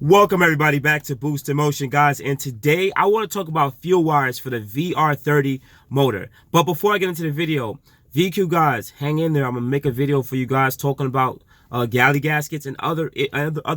Welcome everybody back to Boost in Motion, guys, and today I want to talk about fuel wires for the VR30 motor. But before I get into the video, VQ guys, hang in there. I'm gonna make a video for you guys talking about galley gaskets and other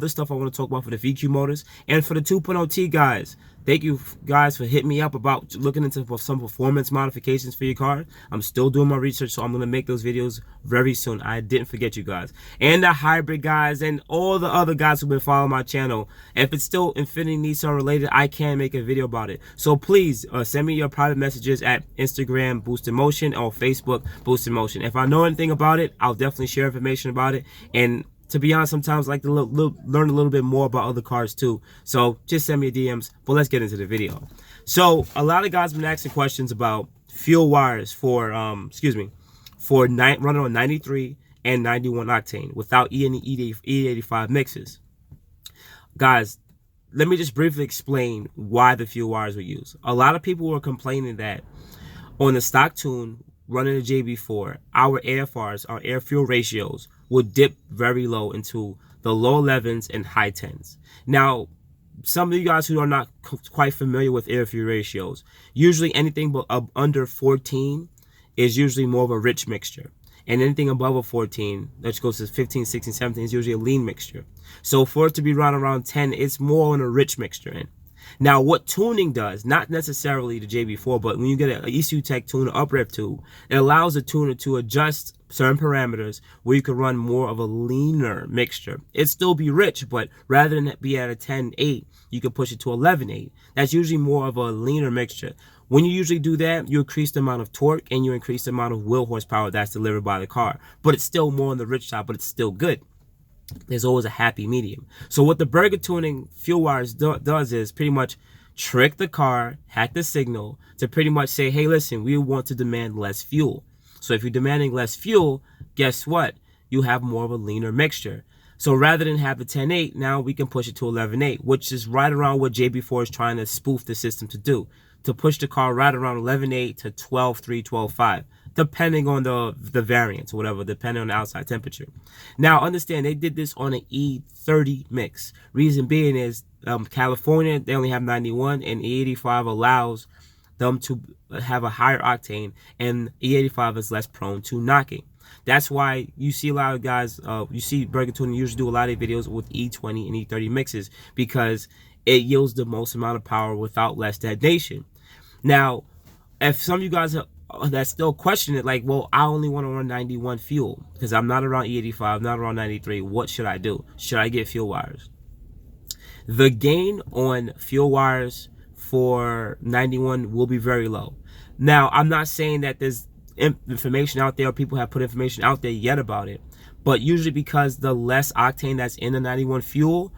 stuff I want to talk about for the VQ motors and for the 2.0T guys. Thank you guys for hitting me up about looking into some performance modifications for your car. I'm still doing my research, so I'm going to make those videos very soon. I didn't forget you guys. And the hybrid guys and all the other guys who've been following my channel. If it's still Infinity Nissan related, I can make a video about it. So please send me your private messages at Instagram Boost in Motion or Facebook Boost in Motion. If I know anything about it, I'll definitely share information about it. And to be honest, sometimes I like to learn a little bit more about other cars too. So just send me DMs. But let's get into the video. So a lot of guys have been asking questions about fuel wires for running on 93 and 91 octane without any E85 mixes. Guys, let me just briefly explain why the fuel wires were used. A lot of people were complaining that on the stock tune running a Jb4, our AFRs, our air fuel ratios, would dip very low into the low 11s and high 10s. Now, some of you guys who are not quite familiar with air fuel ratios, usually anything but under 14 is usually more of a rich mixture. And anything above a 14, that goes to 15, 16, 17, is usually a lean mixture. So for it to be around 10, it's more on a rich mixture. Now, what tuning does, not necessarily the Jb4, but when you get an ECU Tech tuner uprev tube, it allows the tuner to adjust certain parameters where you can run more of a leaner mixture. It still be rich, but rather than be at a 10.8, you can push it to 11.8. That's usually more of a leaner mixture. When you usually do that, you increase the amount of torque and you increase the amount of wheel horsepower that's delivered by the car. But it's still more on the rich side, but it's still good. There's always a happy medium. So what the Burger tuning fuel wires does is pretty much trick the car, hack the signal to pretty much say, hey, listen, we want to demand less fuel. So if you're demanding less fuel, guess what? You have more of a leaner mixture. So rather than have the 10.8, now we can push it to 11.8, which is right around what Jb4 is trying to spoof the system to do, to push the car right around 11.8 to 12.3, 12.5. Depending on the variance or whatever, depending on the outside temperature. Now, understand, they did this on an E30 mix. Reason being is California, they only have 91, and E85 allows them to have a higher octane, and E85 is less prone to knocking. That's why you see a lot of guys, you see Burger Tuning usually do a lot of videos with E20 and E30 mixes because it yields the most amount of power without less detonation. Now, if some of you guys that still question it, like, well, I only want to run 91 fuel because I'm not around E85, not around 93. What should I do? Should I get fuel wires? The gain on fuel wires for 91 will be very low. Now, I'm not saying that there's information out there or people have put information out there yet about it, but usually because the less octane that's in the 91 fuel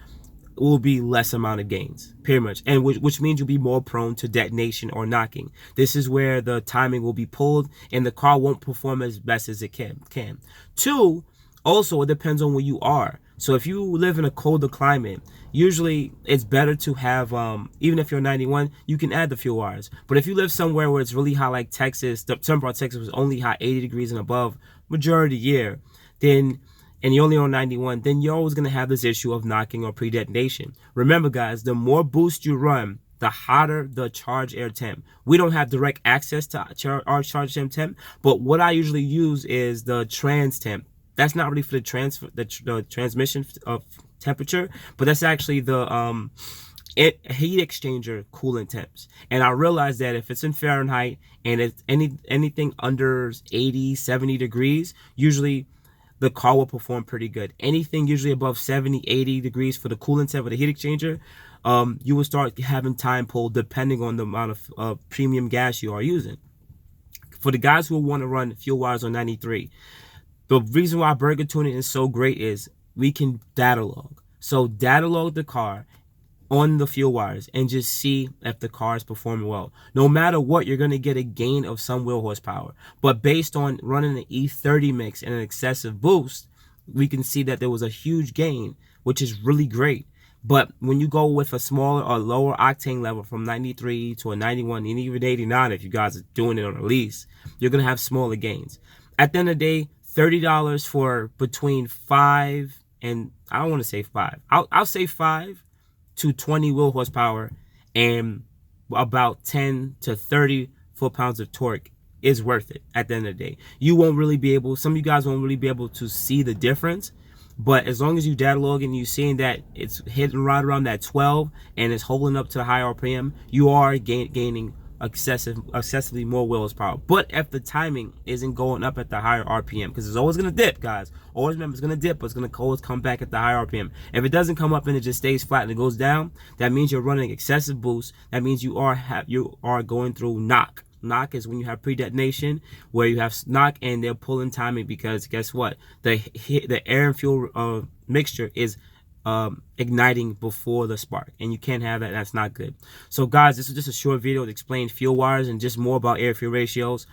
will be less amount of gains, pretty much, and which means you'll be more prone to detonation or knocking. This is where the timing will be pulled and the car won't perform as best as it can. Two, also, it depends on where you are. So if you live in a colder climate, usually it's better to have, even if you're 91, you can add the fuel wires. But if you live somewhere where it's really hot, like Texas, some part of Texas was only hot 80 degrees and above majority of the year, then and you're only on 91, then you're always going to have this issue of knocking or pre-detonation. Remember, guys, the more boost you run, the hotter the charge air temp. We don't have direct access to our charge air temp, but what I usually use is the trans temp. That's not really for the transmission of temperature, but that's actually the heat exchanger coolant temps. And I realized that if it's in Fahrenheit and it's anything under 80, 70 degrees, usually the car will perform pretty good. Anything usually above 70, 80 degrees for the coolant temp or the heat exchanger, you will start having time pull depending on the amount of premium gas you are using. For the guys who want to run fuel wires on 93, the reason why Burger Tuning is so great is we can data log. So data log the car on the fuel wires and just see if the car is performing well. No matter what, you're going to get a gain of some wheel horsepower. But based on running an E30 mix and an excessive boost, we can see that there was a huge gain, which is really great. But when you go with a smaller or lower octane level from 93 to a 91 and even 89, if you guys are doing it on a lease, you're going to have smaller gains. At the end of the day, $30 for between 5 and, I don't want to say 5. I'll say 5 to 20 wheel horsepower and about 10 to 30 foot-pounds of torque is worth it at the end of the day. You won't really be able, some of you guys won't really be able to see the difference, but as long as you data log and you're seeing that it's hitting right around that 12 and it's holding up to high RPM, you are gaining excessively more wheel horsepower. But if the timing isn't going up at the higher RPM, because it's always going to dip, guys. Always remember, it's going to dip, but it's going to always come back at the higher RPM. If it doesn't come up and it just stays flat and it goes down, that means you're running excessive boost. That means you are going through knock. Knock is when you have pre-detonation, where you have knock and they're pulling timing, because guess what? The air and fuel mixture is igniting before the spark, and you can't have that. That's not good. So guys, this is just a short video to explain fuel wires and just more about air fuel ratios.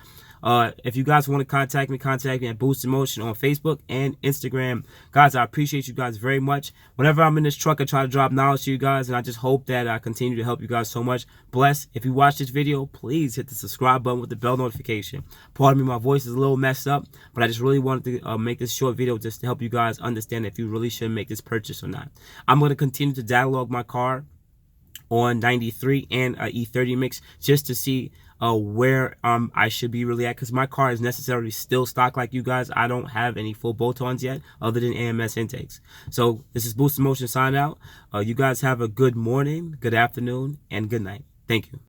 If you guys want to contact me at boostinmotion on Facebook and Instagram. Guys, I appreciate you guys very much. Whenever I'm in this truck, I try to drop knowledge to you guys, and I just hope that I continue to help you guys so much. Bless. If you watch this video, please hit the subscribe button with the bell notification. Pardon me, my voice is a little messed up, but I just really wanted to make this short video just to help you guys understand if you really should make this purchase or not. I'm going to continue to dialogue my car on 93 and E30 mix just to see where I should be really at, because my car is necessarily still stock like you guys. I don't have any full bolt-ons yet other than AMS intakes. So this is Boostinmotion sign out. You guys have a good morning, good afternoon, and good night. Thank you.